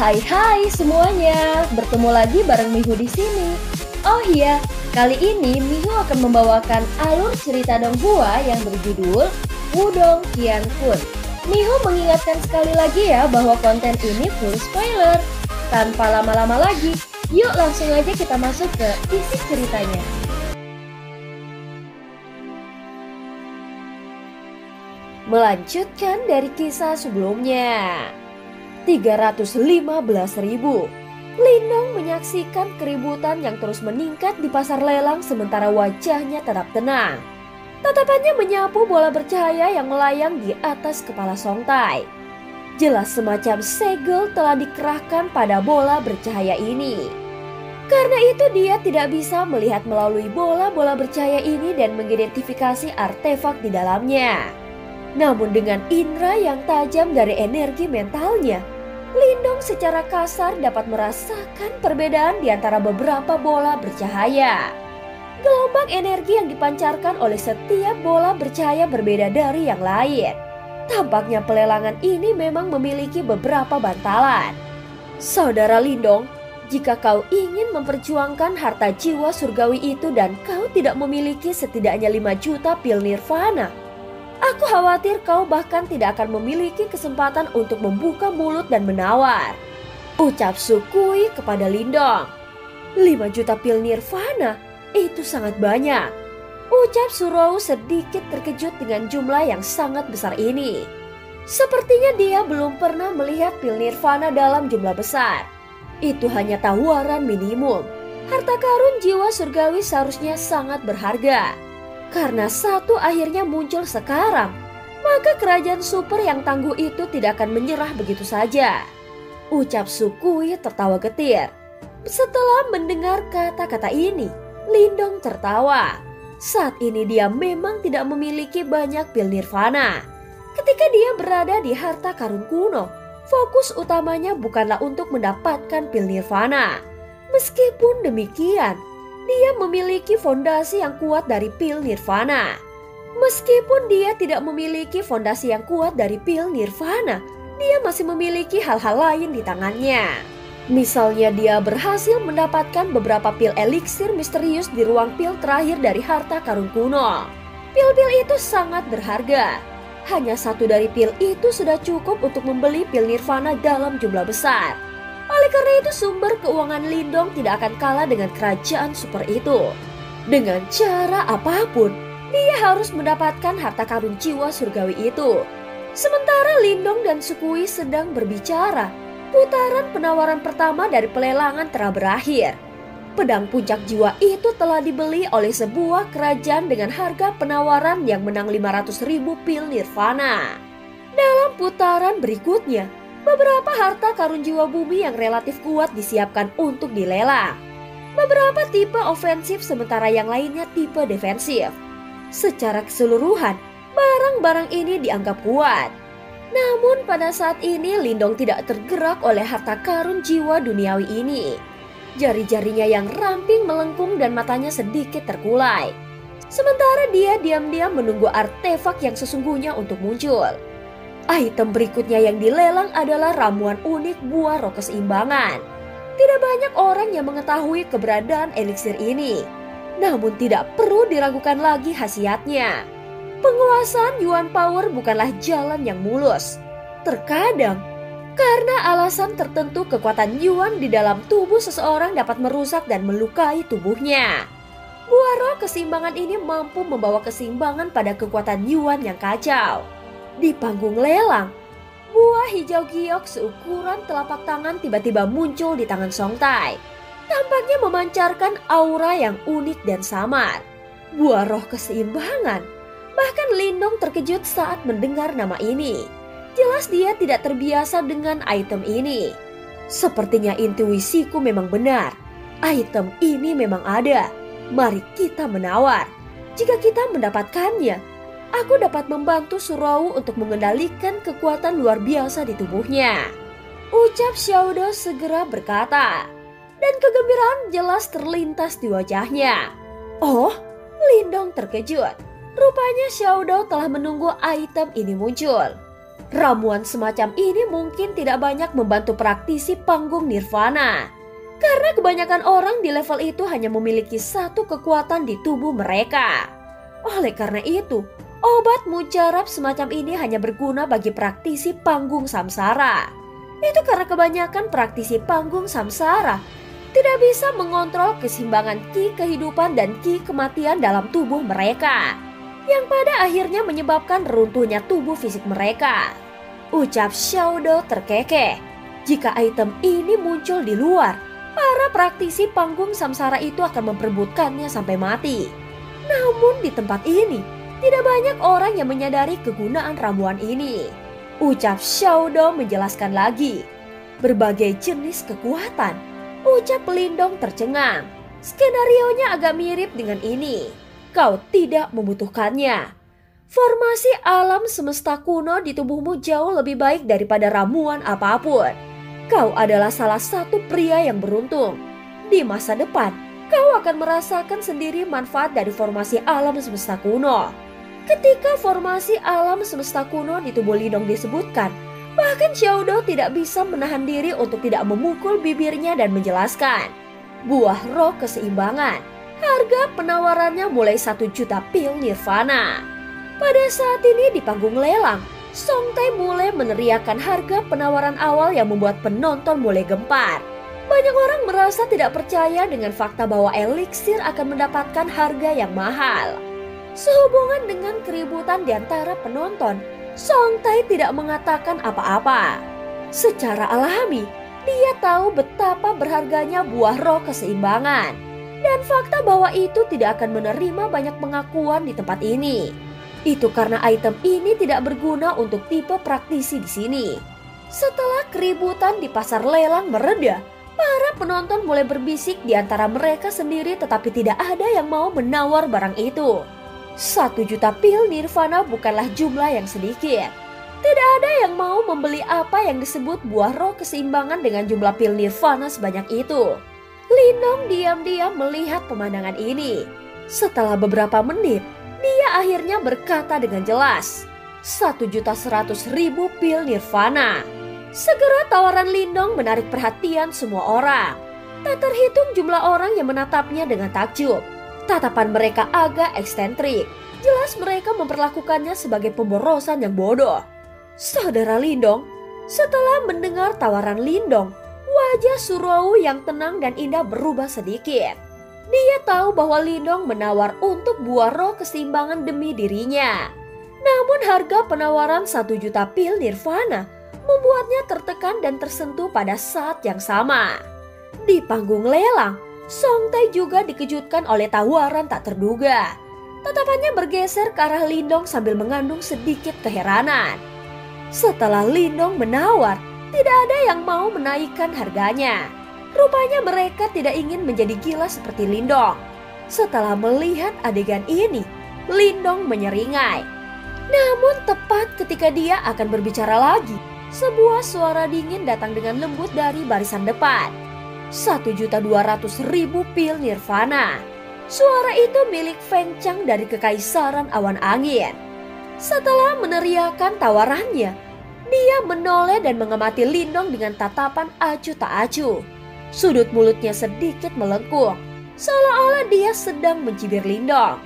Hai semuanya, bertemu lagi bareng Mihu di sini. Oh iya, kali ini Mihu akan membawakan alur cerita Donghua yang berjudul Wudong Qiankun. Mihu mengingatkan sekali lagi ya bahwa konten ini full spoiler. Tanpa lama-lama lagi, yuk langsung aja kita masuk ke isi ceritanya. Melanjutkan dari kisah sebelumnya. 315.000. Lindong menyaksikan keributan yang terus meningkat di pasar lelang sementara wajahnya tetap tenang. Tatapannya menyapu bola bercahaya yang melayang di atas kepala Songtai. Jelas semacam segel telah dikerahkan pada bola bercahaya ini. Karena itu dia tidak bisa melihat melalui bola-bola bercahaya ini dan mengidentifikasi artefak di dalamnya. Namun dengan indera yang tajam dari energi mentalnya, Lindong secara kasar dapat merasakan perbedaan di antara beberapa bola bercahaya. Gelombang energi yang dipancarkan oleh setiap bola bercahaya berbeda dari yang lain. Tampaknya pelelangan ini memang memiliki beberapa bantalan. Saudara Lindong, jika kau ingin memperjuangkan harta jiwa surgawi itu dan kau tidak memiliki setidaknya 5 juta pil nirvana, aku khawatir kau bahkan tidak akan memiliki kesempatan untuk membuka mulut dan menawar. Ucap Sukui kepada Lindong. 5 juta pil nirvana, itu sangat banyak. Ucap Surou sedikit terkejut dengan jumlah yang sangat besar ini. Sepertinya dia belum pernah melihat pil nirvana dalam jumlah besar. Itu hanya tawaran minimum. Harta karun jiwa surgawi seharusnya sangat berharga. Karena satu akhirnya muncul sekarang, maka kerajaan super yang tangguh itu tidak akan menyerah begitu saja. Ucap Sukui tertawa getir. Setelah mendengar kata-kata ini, Lindong tertawa. Saat ini dia memang tidak memiliki banyak pil nirvana. Ketika dia berada di harta karun kuno, fokus utamanya bukanlah untuk mendapatkan pil nirvana. Meskipun demikian, dia memiliki fondasi yang kuat dari pil nirvana. Meskipun dia tidak memiliki fondasi yang kuat dari pil nirvana, dia masih memiliki hal-hal lain di tangannya. Misalnya dia berhasil mendapatkan beberapa pil eliksir misterius di ruang pil terakhir dari harta karun kuno. Pil-pil itu sangat berharga. Hanya satu dari pil itu sudah cukup untuk membeli pil nirvana dalam jumlah besar. Oleh karena itu sumber keuangan Lindong tidak akan kalah dengan kerajaan super itu. Dengan cara apapun, dia harus mendapatkan harta karun jiwa surgawi itu. Sementara Lindong dan Sukui sedang berbicara, putaran penawaran pertama dari pelelangan telah berakhir. Pedang puncak jiwa itu telah dibeli oleh sebuah kerajaan dengan harga penawaran yang menang 500.000 pil nirvana. Dalam putaran berikutnya, beberapa harta karun jiwa bumi yang relatif kuat disiapkan untuk dilelang. Beberapa tipe ofensif sementara yang lainnya tipe defensif. Secara keseluruhan, barang-barang ini dianggap kuat. Namun pada saat ini Lindong tidak tergerak oleh harta karun jiwa duniawi ini. Jari-jarinya yang ramping melengkung dan matanya sedikit terkulai. Sementara dia diam-diam menunggu artefak yang sesungguhnya untuk muncul. Item berikutnya yang dilelang adalah ramuan unik buah roh keseimbangan. Tidak banyak orang yang mengetahui keberadaan eliksir ini. Namun tidak perlu diragukan lagi khasiatnya. Penguasaan Yuan Power bukanlah jalan yang mulus. Terkadang, karena alasan tertentu kekuatan Yuan di dalam tubuh seseorang dapat merusak dan melukai tubuhnya. Buah roh keseimbangan ini mampu membawa keseimbangan pada kekuatan Yuan yang kacau. Di panggung lelang, buah hijau giok seukuran telapak tangan tiba-tiba muncul di tangan Songtai. Tampaknya memancarkan aura yang unik dan samar. Buah roh keseimbangan. Bahkan Lindong terkejut saat mendengar nama ini. Jelas dia tidak terbiasa dengan item ini. Sepertinya intuisiku memang benar. Item ini memang ada. Mari kita menawar. Jika kita mendapatkannya, aku dapat membantu Surou untuk mengendalikan kekuatan luar biasa di tubuhnya. Ucap Xiaodo segera berkata. Dan kegembiraan jelas terlintas di wajahnya. Oh, Lindong terkejut. Rupanya Xiaodo telah menunggu item ini muncul. Ramuan semacam ini mungkin tidak banyak membantu praktisi panggung nirvana. Karena kebanyakan orang di level itu hanya memiliki satu kekuatan di tubuh mereka. Oleh karena itu, obat mujarab semacam ini hanya berguna bagi praktisi panggung samsara. Itu karena kebanyakan praktisi panggung samsara tidak bisa mengontrol keseimbangan ki kehidupan dan ki kematian dalam tubuh mereka, yang pada akhirnya menyebabkan runtuhnya tubuh fisik mereka. Ucap Xiaodo terkekeh. Jika item ini muncul di luar, para praktisi panggung samsara itu akan memperebutkannya sampai mati. Namun di tempat ini, tidak banyak orang yang menyadari kegunaan ramuan ini. Ucap Xiaodo menjelaskan lagi. Berbagai jenis kekuatan. Ucap Lindong tercengang. Skenarionya agak mirip dengan ini. Kau tidak membutuhkannya. Formasi alam semesta kuno di tubuhmu jauh lebih baik daripada ramuan apapun. Kau adalah salah satu pria yang beruntung. Di masa depan, kau akan merasakan sendiri manfaat dari formasi alam semesta kuno. Ketika formasi alam semesta kuno di tubuh Lindong disebutkan, bahkan Xiaodo tidak bisa menahan diri untuk tidak memukul bibirnya dan menjelaskan. Buah roh keseimbangan. Harga penawarannya mulai 1 juta pil nirvana. Pada saat ini di panggung lelang, Song Tai mulai meneriakkan harga penawaran awal yang membuat penonton mulai gempar. Banyak orang merasa tidak percaya dengan fakta bahwa eliksir akan mendapatkan harga yang mahal. Sehubungan dengan keributan di antara penonton, Song Tai tidak mengatakan apa-apa. Secara alami, dia tahu betapa berharganya buah roh keseimbangan. Dan fakta bahwa itu tidak akan menerima banyak pengakuan di tempat ini. Itu karena item ini tidak berguna untuk tipe praktisi di sini. Setelah keributan di pasar lelang mereda, para penonton mulai berbisik di antara mereka sendiri tetapi tidak ada yang mau menawar barang itu. 1 juta pil nirvana bukanlah jumlah yang sedikit. Tidak ada yang mau membeli apa yang disebut buah roh keseimbangan dengan jumlah pil nirvana sebanyak itu. Lindong diam-diam melihat pemandangan ini. Setelah beberapa menit, dia akhirnya berkata dengan jelas, 1.100.000 pil nirvana. Segera tawaran Lindong menarik perhatian semua orang. Tak terhitung jumlah orang yang menatapnya dengan takjub. Tatapan mereka agak eksentrik. Jelas mereka memperlakukannya sebagai pemborosan yang bodoh. Saudara Lindong, setelah mendengar tawaran Lindong, wajah Suruo yang tenang dan indah berubah sedikit. Dia tahu bahwa Lindong menawar untuk buah roh keseimbangan demi dirinya. Namun harga penawaran 1 juta pil nirvana membuatnya tertekan dan tersentuh pada saat yang sama. Di panggung lelang, Song Tai juga dikejutkan oleh tawaran tak terduga. Tatapannya bergeser ke arah Lindong sambil mengandung sedikit keheranan. Setelah Lindong menawar, tidak ada yang mau menaikkan harganya. Rupanya mereka tidak ingin menjadi gila seperti Lindong. Setelah melihat adegan ini, Lindong menyeringai. Namun tepat ketika dia akan berbicara lagi, sebuah suara dingin datang dengan lembut dari barisan depan. 1.200.000 pil nirvana. Suara itu milik Feng Chang dari Kekaisaran Awan Angin. Setelah meneriakkan tawarannya, dia menoleh dan mengamati Lindong dengan tatapan acuh tak acuh. Sudut mulutnya sedikit melengkung, seolah-olah dia sedang mencibir Lindong.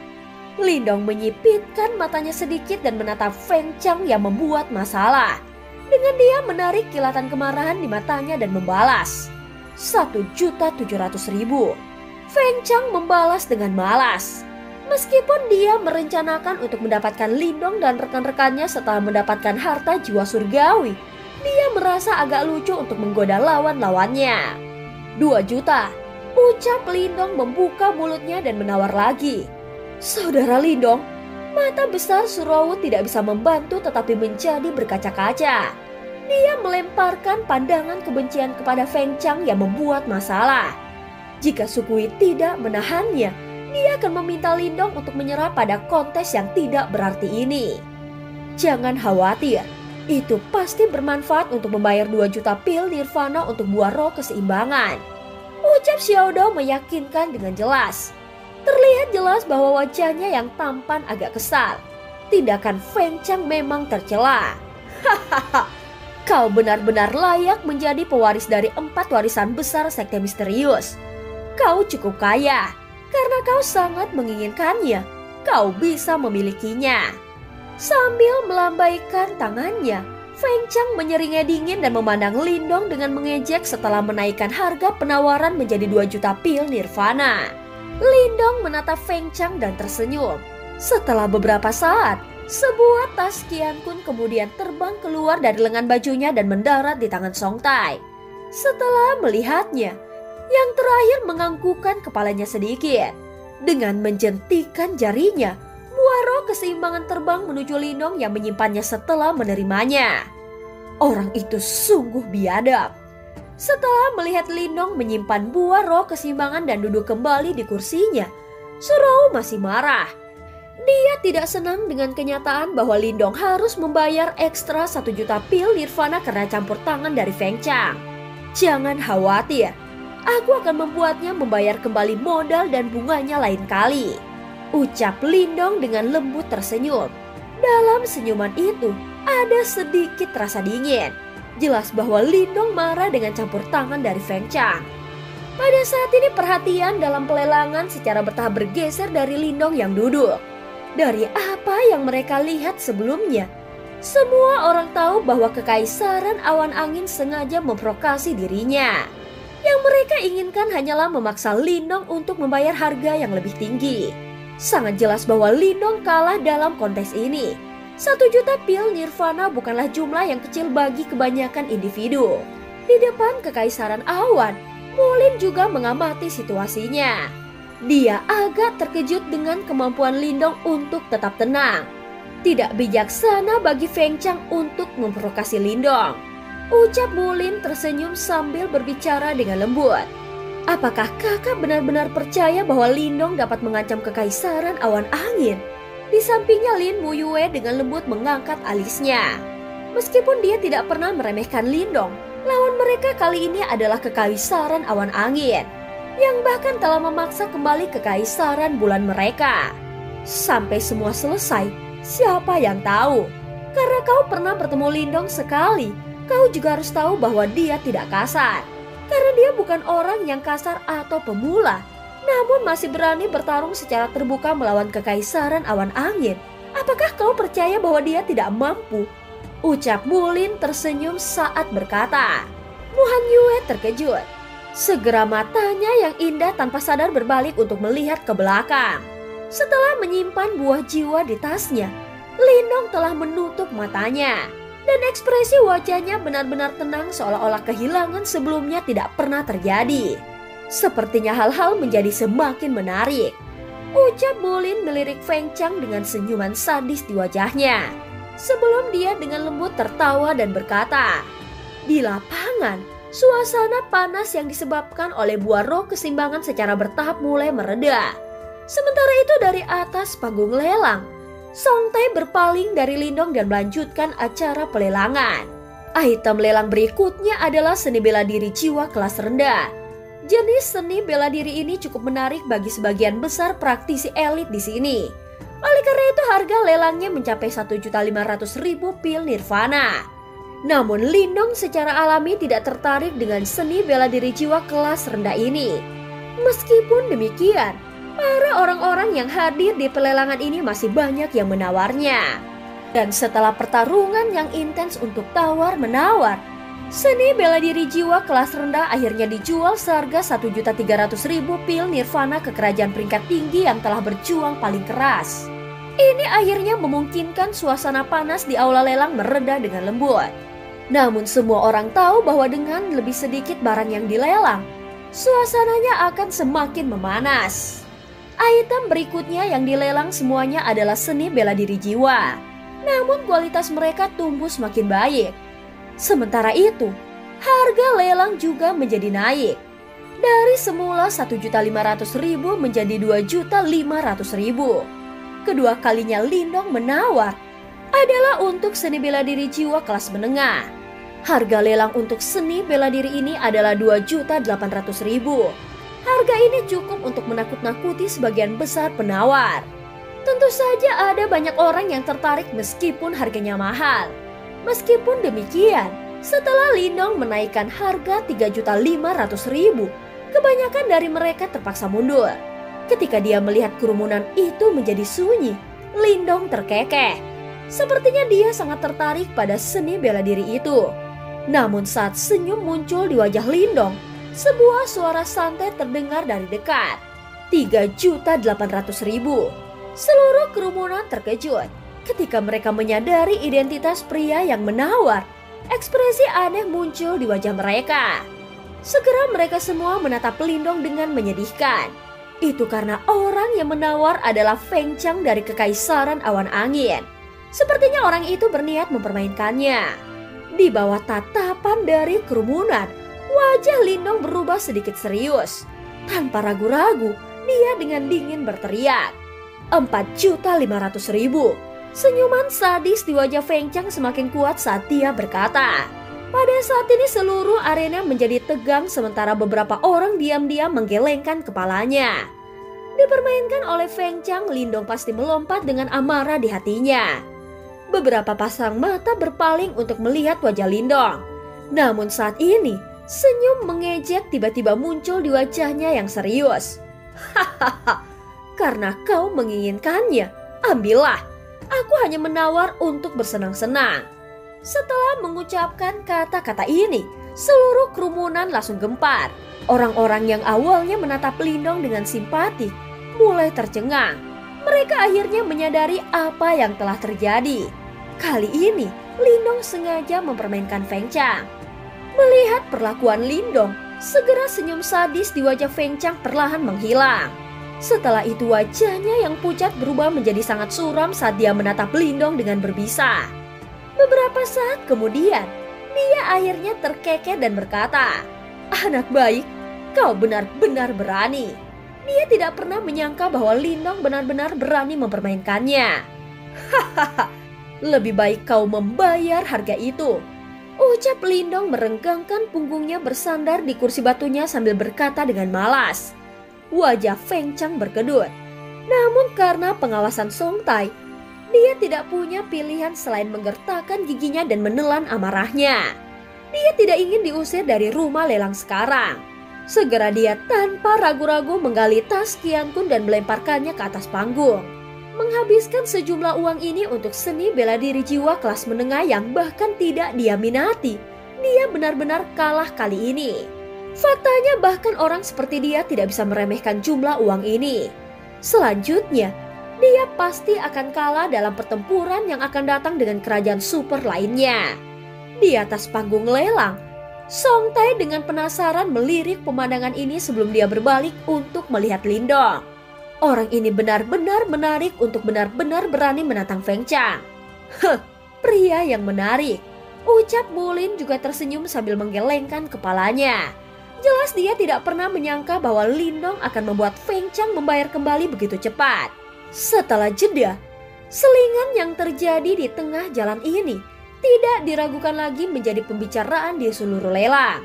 Lindong menyipitkan matanya sedikit dan menatap Feng Chang yang membuat masalah. Dengan dia menarik kilatan kemarahan di matanya dan membalas. 1.700.000. Feng Chang membalas dengan malas. Meskipun dia merencanakan untuk mendapatkan Lindong dan rekan-rekannya setelah mendapatkan harta jiwa surgawi, dia merasa agak lucu untuk menggoda lawan-lawannya. 2 juta, ucap Lindong membuka mulutnya dan menawar lagi. Saudara Lindong, mata besar Suruo tidak bisa membantu tetapi menjadi berkaca-kaca. Dia melemparkan pandangan kebencian kepada Feng Chang yang membuat masalah. Jika Sukui tidak menahannya, dia akan meminta Lindong untuk menyerah pada kontes yang tidak berarti ini. Jangan khawatir, itu pasti bermanfaat untuk membayar 2 juta pil nirvana untuk buah roh keseimbangan. Ucap Xiaodo meyakinkan dengan jelas. Terlihat jelas bahwa wajahnya yang tampan agak kesal. Tindakan Feng Chang memang tercela. Kau benar-benar layak menjadi pewaris dari 4 warisan besar sekte misterius. Kau cukup kaya, karena kau sangat menginginkannya. Kau bisa memilikinya." Sambil melambaikan tangannya, Feng Chang menyeringai dingin dan memandang Lindong dengan mengejek setelah menaikkan harga penawaran menjadi 2 juta pil nirvana. Lindong menatap Feng Chang dan tersenyum. Setelah beberapa saat, sebuah tas Qian Kun kemudian terbang keluar dari lengan bajunya dan mendarat di tangan Song Tai. Setelah melihatnya, yang terakhir menganggukkan kepalanya sedikit. Dengan menjentikan jarinya, buah roh keseimbangan terbang menuju Lindong yang menyimpannya setelah menerimanya. Orang itu sungguh biadab. Setelah melihat Lindong menyimpan buah roh keseimbangan dan duduk kembali di kursinya, Surou masih marah. Dia tidak senang dengan kenyataan bahwa Lindong harus membayar ekstra 1 juta pil nirvana karena campur tangan dari Feng Chang. "Jangan khawatir, aku akan membuatnya membayar kembali modal dan bunganya lain kali," ucap Lindong dengan lembut tersenyum. Dalam senyuman itu ada sedikit rasa dingin. Jelas bahwa Lindong marah dengan campur tangan dari Feng Chang. Pada saat ini perhatian dalam pelelangan secara bertahap bergeser dari Lindong yang duduk. Dari apa yang mereka lihat sebelumnya, semua orang tahu bahwa Kekaisaran Awan Angin sengaja memprovokasi dirinya. Yang mereka inginkan hanyalah memaksa Lindong untuk membayar harga yang lebih tinggi. Sangat jelas bahwa Lindong kalah dalam kontes ini. 1 juta pil nirvana bukanlah jumlah yang kecil bagi kebanyakan individu. Di depan Kekaisaran Awan, Mulin juga mengamati situasinya. Dia agak terkejut dengan kemampuan Lindong untuk tetap tenang. Tidak bijaksana bagi Feng Chang untuk memprovokasi Lindong, ucap Mulin tersenyum sambil berbicara dengan lembut. Apakah kakak benar-benar percaya bahwa Lindong dapat mengancam Kekaisaran Awan Angin? Di sampingnya Lin Muyue dengan lembut mengangkat alisnya. Meskipun dia tidak pernah meremehkan Lindong, lawan mereka kali ini adalah Kekaisaran Awan Angin, yang bahkan telah memaksa kembali Kekaisaran Bulan mereka. Sampai semua selesai, siapa yang tahu? Karena kau pernah bertemu Lindong sekali, kau juga harus tahu bahwa dia tidak kasar. Karena dia bukan orang yang kasar atau pemula, namun masih berani bertarung secara terbuka melawan Kekaisaran Awan Angin. Apakah kau percaya bahwa dia tidak mampu? Ucap Mulin tersenyum saat berkata. Muhan Yue terkejut. Segera matanya yang indah tanpa sadar berbalik untuk melihat ke belakang. Setelah menyimpan buah jiwa di tasnya, Lindong telah menutup matanya. Dan ekspresi wajahnya benar-benar tenang seolah-olah kehilangan sebelumnya tidak pernah terjadi. Sepertinya hal-hal menjadi semakin menarik. Ucap Mulin melirik Feng Chang dengan senyuman sadis di wajahnya. Sebelum dia dengan lembut tertawa dan berkata, di lapangan, suasana panas yang disebabkan oleh buah roh keseimbangan secara bertahap mulai mereda. Sementara itu dari atas panggung lelang, Song Tai berpaling dari Lindong dan melanjutkan acara pelelangan. Item lelang berikutnya adalah seni bela diri jiwa kelas rendah. Jenis seni bela diri ini cukup menarik bagi sebagian besar praktisi elit di sini. Oleh karena itu harga lelangnya mencapai 1.500.000 pil nirvana. Namun Lindong secara alami tidak tertarik dengan seni bela diri jiwa kelas rendah ini. Meskipun demikian, para orang-orang yang hadir di pelelangan ini masih banyak yang menawarnya. Dan setelah pertarungan yang intens untuk tawar-menawar, seni bela diri jiwa kelas rendah akhirnya dijual seharga 1.300.000 pil nirvana ke kerajaan peringkat tinggi yang telah berjuang paling keras. Ini akhirnya memungkinkan suasana panas di aula lelang mereda dengan lembut. Namun semua orang tahu bahwa dengan lebih sedikit barang yang dilelang, suasananya akan semakin memanas. Item berikutnya yang dilelang semuanya adalah seni bela diri jiwa. Namun kualitas mereka tumbuh semakin baik. Sementara itu, harga lelang juga menjadi naik. Dari semula 1.500.000 menjadi 2.500.000. Kedua kalinya Lindong menawar adalah untuk seni bela diri jiwa kelas menengah. Harga lelang untuk seni bela diri ini adalah 2.800.000. Harga ini cukup untuk menakut-nakuti sebagian besar penawar. Tentu saja ada banyak orang yang tertarik meskipun harganya mahal. Meskipun demikian, Setelah Lindong menaikkan harga 3.500.000, kebanyakan dari mereka terpaksa mundur. Ketika dia melihat kerumunan itu menjadi sunyi, Lindong terkekeh. Sepertinya dia sangat tertarik pada seni bela diri itu. Namun saat senyum muncul di wajah Lindong, sebuah suara santai terdengar dari dekat. 3.800.000. Seluruh kerumunan terkejut ketika mereka menyadari identitas pria yang menawar. Ekspresi aneh muncul di wajah mereka. Segera mereka semua menatap Lindong dengan menyedihkan. Itu karena orang yang menawar adalah Feng Chang dari Kekaisaran Awan Angin. Sepertinya orang itu berniat mempermainkannya. Di bawah tatapan dari kerumunan, wajah Lindong berubah sedikit serius. Tanpa ragu-ragu, dia dengan dingin berteriak, 4.500.000. Senyuman sadis di wajah Feng Chang semakin kuat saat dia berkata. Pada saat ini seluruh arena menjadi tegang sementara beberapa orang diam-diam menggelengkan kepalanya. Dipermainkan oleh Feng Chang, Lindong pasti melompat dengan amarah di hatinya. Beberapa pasang mata berpaling untuk melihat wajah Lindong. Namun saat ini, senyum mengejek tiba-tiba muncul di wajahnya yang serius. Hahaha, karena kau menginginkannya, ambillah. Aku hanya menawar untuk bersenang-senang. Setelah mengucapkan kata-kata ini, seluruh kerumunan langsung gempar. Orang-orang yang awalnya menatap Lindong dengan simpati mulai tercengang. Mereka akhirnya menyadari apa yang telah terjadi. Kali ini, Lindong sengaja mempermainkan Feng Chang. Melihat perlakuan Lindong, segera senyum sadis di wajah Feng Chang perlahan menghilang. Setelah itu wajahnya yang pucat berubah menjadi sangat suram saat dia menatap Lindong dengan berbisa. Beberapa saat kemudian, dia akhirnya terkekeh dan berkata, "Anak baik, kau benar-benar berani." Dia tidak pernah menyangka bahwa Lindong benar-benar berani mempermainkannya. "Hahaha, lebih baik kau membayar harga itu," ucap Lindong merenggangkan punggungnya bersandar di kursi batunya sambil berkata dengan malas. Wajah Feng Chang berkedut. Namun karena pengawasan Song Tai, dia tidak punya pilihan selain menggertakkan giginya dan menelan amarahnya. Dia tidak ingin diusir dari rumah lelang sekarang. Segera dia tanpa ragu-ragu menggali tas Qian Kun dan melemparkannya ke atas panggung. Menghabiskan sejumlah uang ini untuk seni bela diri jiwa kelas menengah yang bahkan tidak dia minati. Dia benar-benar kalah kali ini. Faktanya bahkan orang seperti dia tidak bisa meremehkan jumlah uang ini. Selanjutnya, dia pasti akan kalah dalam pertempuran yang akan datang dengan kerajaan super lainnya. Di atas panggung lelang, Song Tai dengan penasaran melirik pemandangan ini sebelum dia berbalik untuk melihat Lindong. Orang ini benar-benar menarik untuk benar-benar berani menantang Feng Chang. Pria yang menarik, ucap Mulin juga tersenyum sambil menggelengkan kepalanya. Jelas dia tidak pernah menyangka bahwa Lindong akan membuat Feng Chang membayar kembali begitu cepat. Setelah jeda, selingan yang terjadi di tengah jalan ini tidak diragukan lagi menjadi pembicaraan di seluruh lelang.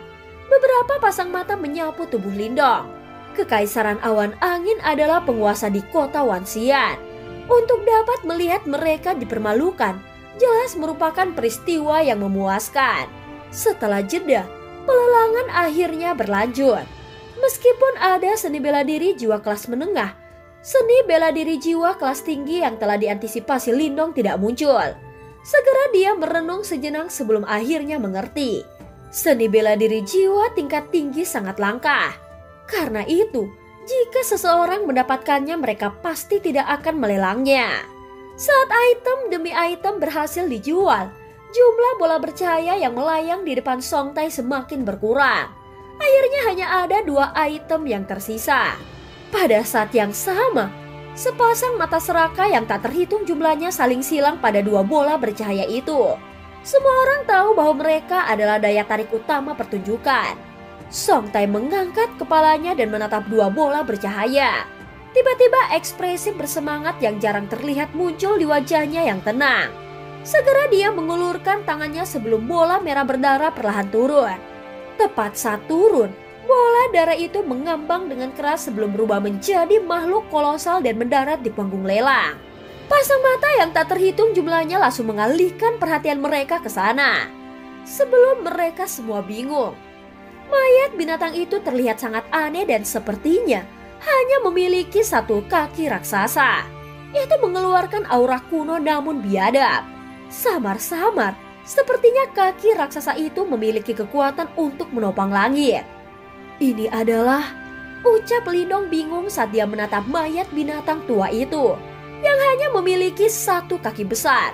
Beberapa pasang mata menyapu tubuh Lindong. Kekaisaran Awan Angin adalah penguasa di kota Wanxian. Untuk dapat melihat mereka dipermalukan, jelas merupakan peristiwa yang memuaskan. Setelah jeda, pelelangan akhirnya berlanjut. Meskipun ada seni bela diri jiwa kelas menengah, seni bela diri jiwa kelas tinggi yang telah diantisipasi Lindong tidak muncul. Segera dia merenung sejenak sebelum akhirnya mengerti. Seni bela diri jiwa tingkat tinggi sangat langka. Karena itu, jika seseorang mendapatkannya mereka pasti tidak akan melelangnya. Saat item demi item berhasil dijual, jumlah bola bercahaya yang melayang di depan Song Tai semakin berkurang. Akhirnya hanya ada 2 item yang tersisa. Pada saat yang sama, sepasang mata serakah yang tak terhitung jumlahnya saling silang pada 2 bola bercahaya itu. Semua orang tahu bahwa mereka adalah daya tarik utama pertunjukan. Song Tai mengangkat kepalanya dan menatap 2 bola bercahaya. Tiba-tiba ekspresi bersemangat yang jarang terlihat muncul di wajahnya yang tenang. Segera dia mengulurkan tangannya sebelum bola merah berdarah perlahan turun. Tepat saat turun, bola darah itu mengambang dengan keras sebelum berubah menjadi makhluk kolosal dan mendarat di panggung lelang. Pasang mata yang tak terhitung jumlahnya langsung mengalihkan perhatian mereka ke sana. sebelum mereka semua bingung. Mayat binatang itu terlihat sangat aneh dan sepertinya hanya memiliki satu kaki raksasa. Itu mengeluarkan aura kuno namun biadab. Samar-samar, sepertinya kaki raksasa itu memiliki kekuatan untuk menopang langit. Ini adalah, ucap Lindong bingung saat dia menatap mayat binatang tua itu yang hanya memiliki satu kaki besar.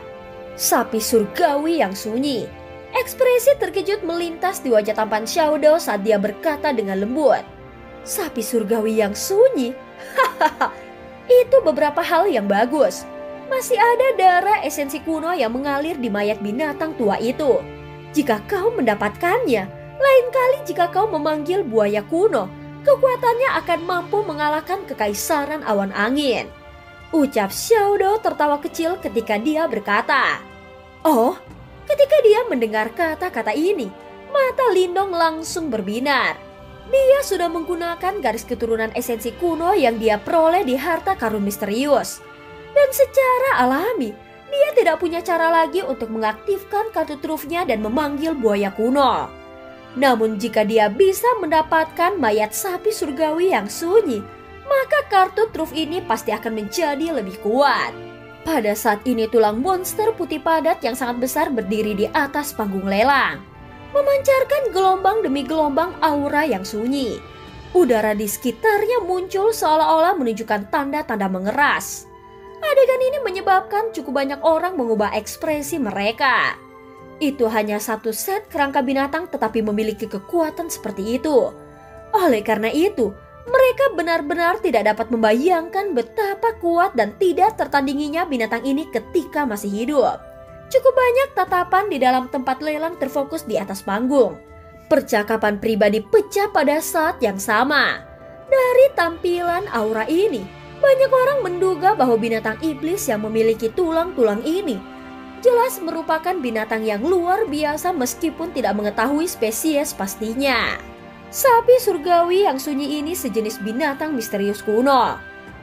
Sapi surgawi yang sunyi. Ekspresi terkejut melintas di wajah tampan Xiaodao saat dia berkata dengan lembut, "Sapi surgawi yang sunyi? Hahaha, itu beberapa hal yang bagus. Masih ada darah esensi kuno yang mengalir di mayat binatang tua itu. Jika kau mendapatkannya, lain kali jika kau memanggil buaya kuno, kekuatannya akan mampu mengalahkan kekaisaran awan angin." Ucap Xiaodao tertawa kecil ketika dia berkata, "Oh." Ketika dia mendengar kata-kata ini, mata Lindong langsung berbinar. Dia sudah menggunakan garis keturunan esensi kuno yang dia peroleh di harta karun misterius. Dan secara alami, dia tidak punya cara lagi untuk mengaktifkan kartu trufnya dan memanggil buaya kuno. Namun jika dia bisa mendapatkan mayat sapi surgawi yang sunyi, maka kartu truf ini pasti akan menjadi lebih kuat. Pada saat ini tulang monster putih padat yang sangat besar berdiri di atas panggung lelang, memancarkan gelombang demi gelombang aura yang sunyi. Udara di sekitarnya muncul seolah-olah menunjukkan tanda-tanda mengeras. Adegan ini menyebabkan cukup banyak orang mengubah ekspresi mereka. Itu hanya satu set kerangka binatang tetapi memiliki kekuatan seperti itu. Oleh karena itu, mereka benar-benar tidak dapat membayangkan betapa kuat dan tidak tertandinginya binatang ini ketika masih hidup. Cukup banyak tatapan di dalam tempat lelang terfokus di atas panggung. Percakapan pribadi pecah pada saat yang sama. Dari tampilan aura ini, banyak orang menduga bahwa binatang iblis yang memiliki tulang-tulang ini jelas merupakan binatang yang luar biasa meskipun tidak mengetahui spesies pastinya. Sapi surgawi yang sunyi ini sejenis binatang misterius kuno.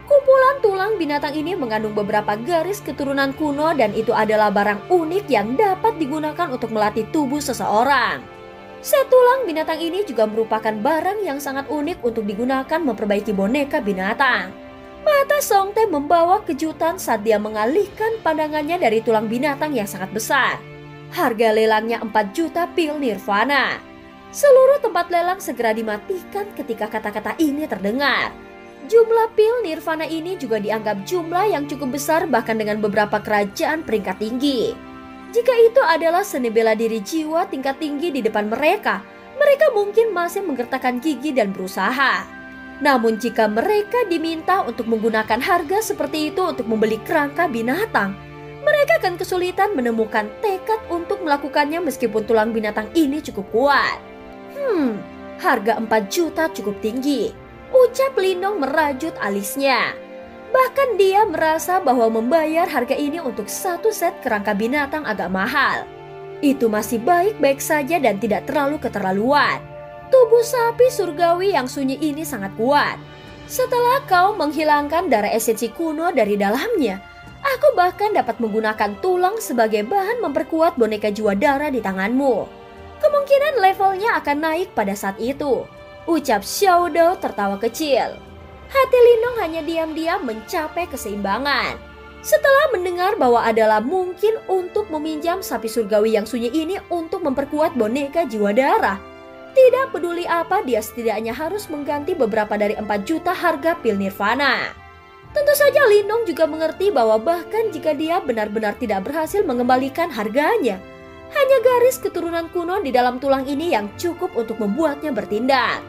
Kumpulan tulang binatang ini mengandung beberapa garis keturunan kuno dan itu adalah barang unik yang dapat digunakan untuk melatih tubuh seseorang. Set tulang binatang ini juga merupakan barang yang sangat unik untuk digunakan memperbaiki boneka binatang. Mata Songte membawa kejutan saat dia mengalihkan pandangannya dari tulang binatang yang sangat besar. Harga lelangnya 4 juta pil nirvana. Seluruh tempat lelang segera dimatikan ketika kata-kata ini terdengar. Jumlah pil nirvana ini juga dianggap jumlah yang cukup besar bahkan dengan beberapa kerajaan peringkat tinggi. Jika itu adalah seni bela diri jiwa tingkat tinggi di depan mereka, mereka mungkin masih menggertakkan gigi dan berusaha. Namun jika mereka diminta untuk menggunakan harga seperti itu untuk membeli kerangka binatang, mereka akan kesulitan menemukan tekad untuk melakukannya meskipun tulang binatang ini cukup kuat. Harga 4 juta cukup tinggi, ucap Lindong merajut alisnya. Bahkan dia merasa bahwa membayar harga ini untuk satu set kerangka binatang agak mahal. Itu masih baik-baik saja dan tidak terlalu keterlaluan. Tubuh sapi surgawi yang sunyi ini sangat kuat. Setelah kau menghilangkan darah esensi kuno dari dalamnya, aku bahkan dapat menggunakan tulang sebagai bahan memperkuat boneka jiwa darah di tanganmu. Kemungkinan levelnya akan naik pada saat itu, ucap Xiaodao tertawa kecil. Hati Lindong hanya diam-diam mencapai keseimbangan. Setelah mendengar bahwa adalah mungkin untuk meminjam sapi surgawi yang sunyi ini untuk memperkuat boneka jiwa darah, tidak peduli apa dia setidaknya harus mengganti beberapa dari 4 juta harga pil nirvana. Tentu saja Lindong juga mengerti bahwa bahkan jika dia benar-benar tidak berhasil mengembalikan harganya, hanya garis keturunan kuno di dalam tulang ini yang cukup untuk membuatnya bertindak.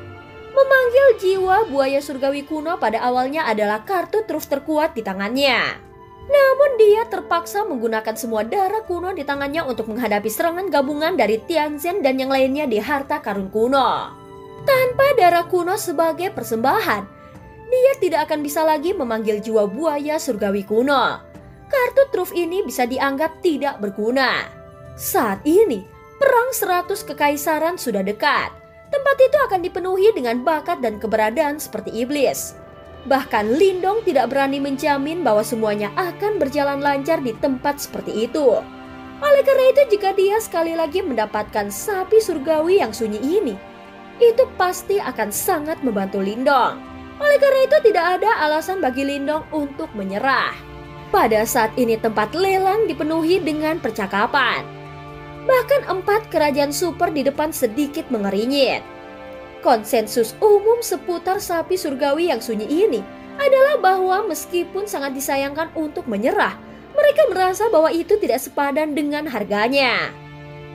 Memanggil jiwa buaya surgawi kuno pada awalnya adalah kartu truf terkuat di tangannya. Namun dia terpaksa menggunakan semua darah kuno di tangannya untuk menghadapi serangan gabungan dari Tianzhen dan yang lainnya di harta karun kuno. Tanpa darah kuno sebagai persembahan, dia tidak akan bisa lagi memanggil jiwa buaya surgawi kuno. Kartu truf ini bisa dianggap tidak berguna. Saat ini, perang 100 kekaisaran sudah dekat. Tempat itu akan dipenuhi dengan bakat dan keberadaan seperti iblis. Bahkan Lindong tidak berani menjamin bahwa semuanya akan berjalan lancar di tempat seperti itu. Oleh karena itu, jika dia sekali lagi mendapatkan sapi surgawi yang sunyi ini, itu pasti akan sangat membantu Lindong. Oleh karena itu, tidak ada alasan bagi Lindong untuk menyerah. Pada saat ini tempat lelang dipenuhi dengan percakapan. Bahkan 4 kerajaan super di depan sedikit mengerinyit. Konsensus umum seputar sapi surgawi yang sunyi ini adalah bahwa meskipun sangat disayangkan untuk menyerah, mereka merasa bahwa itu tidak sepadan dengan harganya.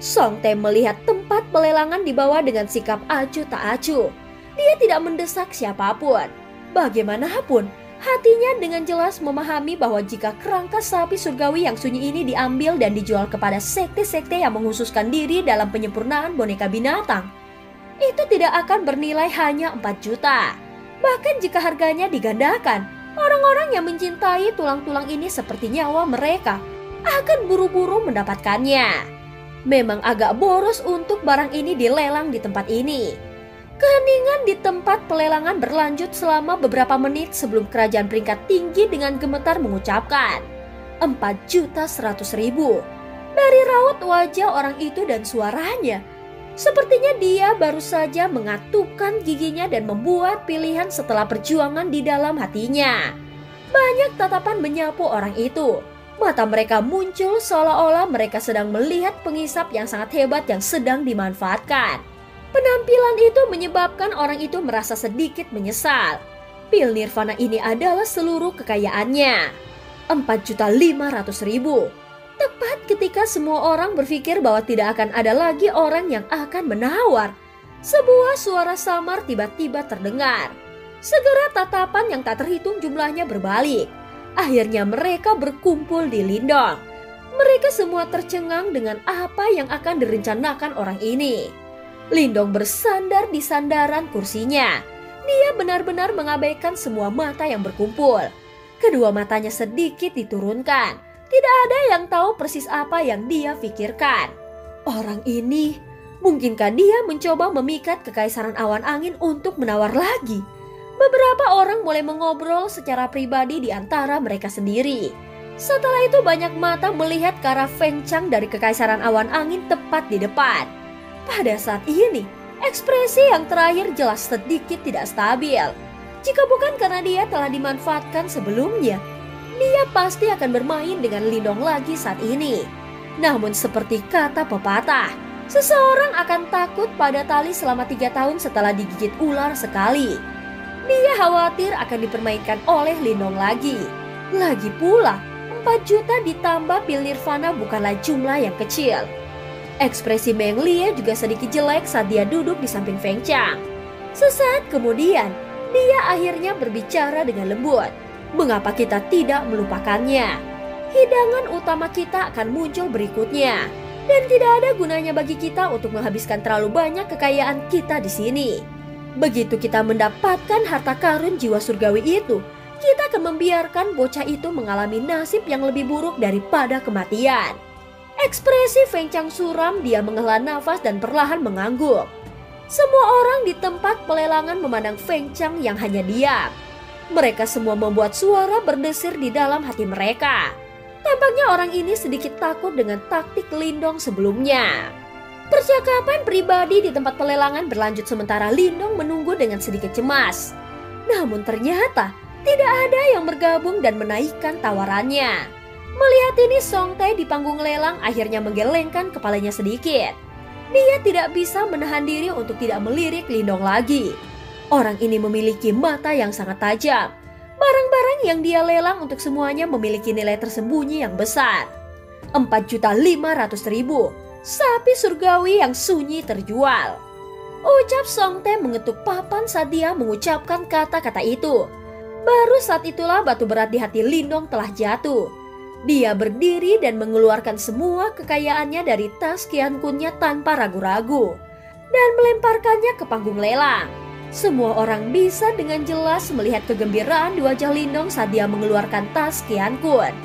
Song Tae melihat tempat pelelangan dibawa dengan sikap acuh tak acuh. Dia tidak mendesak siapapun. Bagaimanapun, hatinya dengan jelas memahami bahwa jika kerangka sapi surgawi yang sunyi ini diambil dan dijual kepada sekte-sekte yang menghususkan diri dalam penyempurnaan boneka binatang, itu tidak akan bernilai hanya 4 juta. Bahkan jika harganya digandakan, orang-orang yang mencintai tulang-tulang ini seperti nyawa mereka akan buru-buru mendapatkannya. Memang agak boros untuk barang ini dilelang di tempat ini. Keheningan di tempat pelelangan berlanjut selama beberapa menit sebelum kerajaan peringkat tinggi dengan gemetar mengucapkan 4.100.000. Dari raut wajah orang itu dan suaranya, sepertinya dia baru saja mengatupkan giginya dan membuat pilihan setelah perjuangan di dalam hatinya. Banyak tatapan menyapu orang itu. Mata mereka muncul seolah-olah mereka sedang melihat pengisap yang sangat hebat yang sedang dimanfaatkan. Penampilan itu menyebabkan orang itu merasa sedikit menyesal. Pil Nirvana ini adalah seluruh kekayaannya. 4.500.000. Tepat ketika semua orang berpikir bahwa tidak akan ada lagi orang yang akan menawar, sebuah suara samar tiba-tiba terdengar. Segera tatapan yang tak terhitung jumlahnya berbalik. Akhirnya mereka berkumpul di Lindong. Mereka semua tercengang dengan apa yang akan direncanakan orang ini. Lindong bersandar di sandaran kursinya. Dia benar-benar mengabaikan semua mata yang berkumpul. Kedua matanya sedikit diturunkan. Tidak ada yang tahu persis apa yang dia pikirkan. Orang ini, mungkinkah dia mencoba memikat kekaisaran awan angin untuk menawar lagi? Beberapa orang mulai mengobrol secara pribadi di antara mereka sendiri. Setelah itu banyak mata melihat ke arah Feng Chang dari kekaisaran awan angin tepat di depan. Pada saat ini, ekspresi yang terakhir jelas sedikit tidak stabil. Jika bukan karena dia telah dimanfaatkan sebelumnya, dia pasti akan bermain dengan Lindong lagi saat ini. Namun seperti kata pepatah, seseorang akan takut pada tali selama 3 tahun setelah digigit ular sekali. Dia khawatir akan dipermainkan oleh Lindong lagi. Lagi pula, 4 juta ditambah pil Nirvana bukanlah jumlah yang kecil. Ekspresi Meng Lie juga sedikit jelek saat dia duduk di samping Feng Chang. Sesaat kemudian, dia akhirnya berbicara dengan lembut. Mengapa kita tidak melupakannya? Hidangan utama kita akan muncul berikutnya. Dan tidak ada gunanya bagi kita untuk menghabiskan terlalu banyak kekayaan kita di sini. Begitu kita mendapatkan harta karun jiwa surgawi itu, kita akan membiarkan bocah itu mengalami nasib yang lebih buruk daripada kematian. Ekspresi Feng Chang suram, dia menghela nafas dan perlahan mengangguk. Semua orang di tempat pelelangan memandang Feng Chang yang hanya diam. Mereka semua membuat suara berdesir di dalam hati mereka. Tampaknya orang ini sedikit takut dengan taktik Lindong sebelumnya. Percakapan pribadi di tempat pelelangan berlanjut sementara Lindong menunggu dengan sedikit cemas. Namun ternyata tidak ada yang bergabung dan menaikkan tawarannya. Melihat ini, Song Tae di panggung lelang akhirnya menggelengkan kepalanya sedikit. Dia tidak bisa menahan diri untuk tidak melirik Lindong lagi. Orang ini memiliki mata yang sangat tajam. Barang-barang yang dia lelang untuk semuanya memiliki nilai tersembunyi yang besar. 4.500.000. Sapi surgawi yang sunyi terjual. Ucap Song Tae mengetuk papan saat dia mengucapkan kata-kata itu. Baru saat itulah batu berat di hati Lindong telah jatuh. Dia berdiri dan mengeluarkan semua kekayaannya dari tas Qian Kunnya tanpa ragu-ragu dan melemparkannya ke panggung lelang. Semua orang bisa dengan jelas melihat kegembiraan di wajah Lindong saat dia mengeluarkan tas Qian Kun.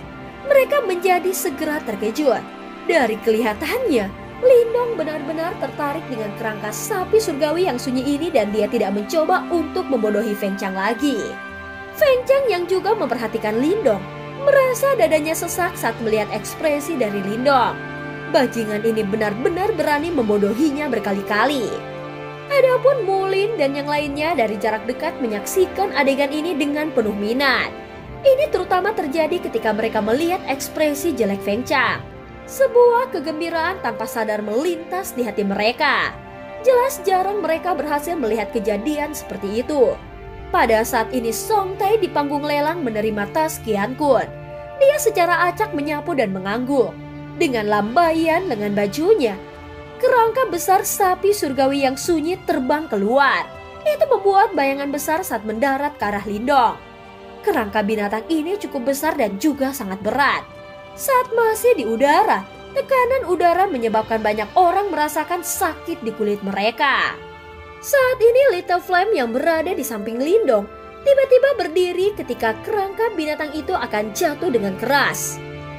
Mereka menjadi segera terkejut. Dari kelihatannya, Lindong benar-benar tertarik dengan kerangka sapi surgawi yang sunyi ini dan dia tidak mencoba untuk membodohi Feng Chang lagi. Feng Chang yang juga memperhatikan Lindong merasa dadanya sesak saat melihat ekspresi dari Lindong. Bajingan ini benar-benar berani membodohinya berkali-kali. Adapun Mulin dan yang lainnya dari jarak dekat menyaksikan adegan ini dengan penuh minat. Ini terutama terjadi ketika mereka melihat ekspresi jelek Feng Chang. Sebuah kegembiraan tanpa sadar melintas di hati mereka. Jelas jarang mereka berhasil melihat kejadian seperti itu. Pada saat ini Song Tai di panggung lelang menerima tas Qian Kun. Dia secara acak menyapu dan mengangguk. Dengan lambaian lengan bajunya, kerangka besar sapi surgawi yang sunyi terbang keluar. Itu membuat bayangan besar saat mendarat ke arah Lindong. Kerangka binatang ini cukup besar dan juga sangat berat. Saat masih di udara, tekanan udara menyebabkan banyak orang merasakan sakit di kulit mereka. Saat ini Little Flame yang berada di samping Lindong tiba-tiba berdiri ketika kerangka binatang itu akan jatuh dengan keras.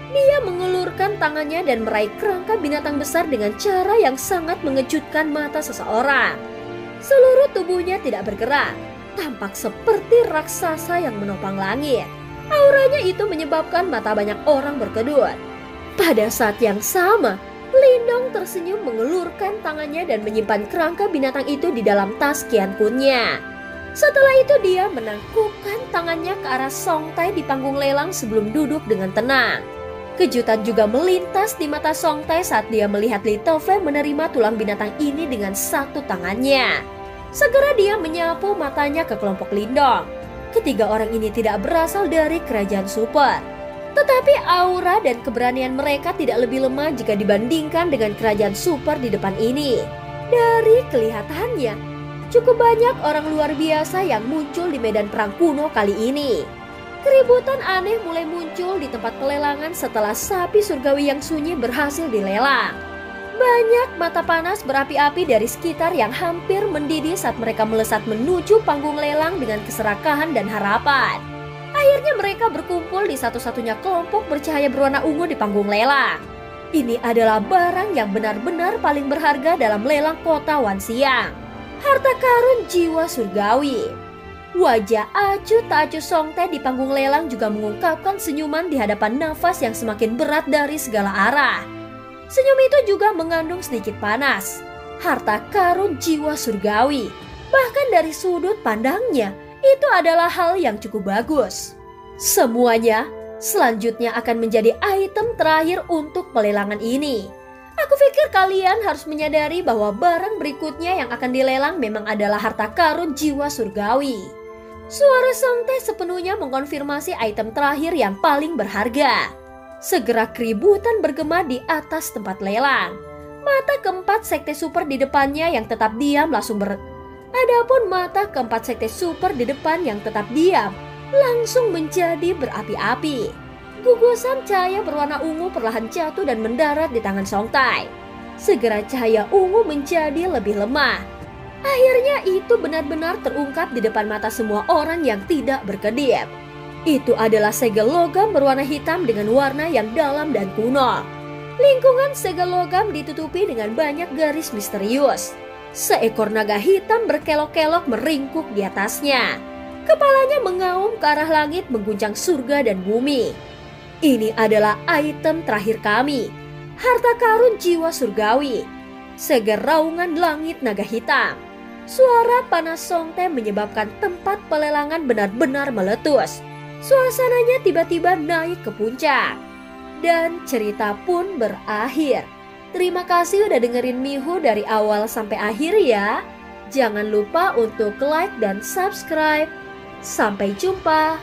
Dia mengulurkan tangannya dan meraih kerangka binatang besar dengan cara yang sangat mengejutkan mata seseorang. Seluruh tubuhnya tidak bergerak, tampak seperti raksasa yang menopang langit. Auranya itu menyebabkan mata banyak orang berkedut. Pada saat yang sama, Lindong tersenyum mengulurkan tangannya dan menyimpan kerangka binatang itu di dalam tas Qian Kunnya. Setelah itu dia menangkupkan tangannya ke arah Song Tai di panggung lelang sebelum duduk dengan tenang. Kejutan juga melintas di mata Song Tai saat dia melihat Little Flame menerima tulang binatang ini dengan satu tangannya. Segera dia menyapu matanya ke kelompok Lindong. Ketiga orang ini tidak berasal dari kerajaan super. Tetapi aura dan keberanian mereka tidak lebih lemah jika dibandingkan dengan kerajaan super di depan ini. Dari kelihatannya, cukup banyak orang luar biasa yang muncul di medan perang kuno kali ini. Keributan aneh mulai muncul di tempat pelelangan setelah sapi surgawi yang sunyi berhasil dilelang. Banyak mata panas berapi-api dari sekitar yang hampir mendidih saat mereka melesat menuju panggung lelang dengan keserakahan dan harapan. Akhirnya mereka berkumpul di satu-satunya kelompok bercahaya berwarna ungu di panggung lelang. Ini adalah barang yang benar-benar paling berharga dalam lelang kota Wanxiang. Harta karun jiwa surgawi. Wajah acuh tak acuh Song Tai di panggung lelang juga mengungkapkan senyuman di hadapan nafas yang semakin berat dari segala arah. Senyum itu juga mengandung sedikit panas. Harta karun jiwa surgawi. Bahkan dari sudut pandangnya, itu adalah hal yang cukup bagus. Semuanya selanjutnya akan menjadi item terakhir untuk pelelangan ini. Aku pikir kalian harus menyadari bahwa barang berikutnya yang akan dilelang memang adalah harta karun jiwa surgawi. Suara Song Tai sepenuhnya mengkonfirmasi item terakhir yang paling berharga. Segera keributan bergema di atas tempat lelang. Mata keempat sekte super di depannya yang tetap diam langsung Adapun mata keempat sekte super di depan yang tetap diam langsung menjadi berapi-api. Gugusan cahaya berwarna ungu perlahan jatuh dan mendarat di tangan Song Tai. Segera cahaya ungu menjadi lebih lemah. Akhirnya itu benar-benar terungkap di depan mata semua orang yang tidak berkedip. Itu adalah segel logam berwarna hitam dengan warna yang dalam dan kuno. Lingkungan segel logam ditutupi dengan banyak garis misterius. Seekor naga hitam berkelok-kelok meringkuk di atasnya. Kepalanya mengaum ke arah langit mengguncang surga dan bumi. Ini adalah item terakhir kami. Harta karun jiwa surgawi. Segel raungan langit naga hitam. Suara panas Song Tai menyebabkan tempat pelelangan benar-benar meletus. Suasananya tiba-tiba naik ke puncak. Dan cerita pun berakhir. Terima kasih udah dengerin Mihu dari awal sampai akhir ya. Jangan lupa untuk like dan subscribe. Sampai jumpa.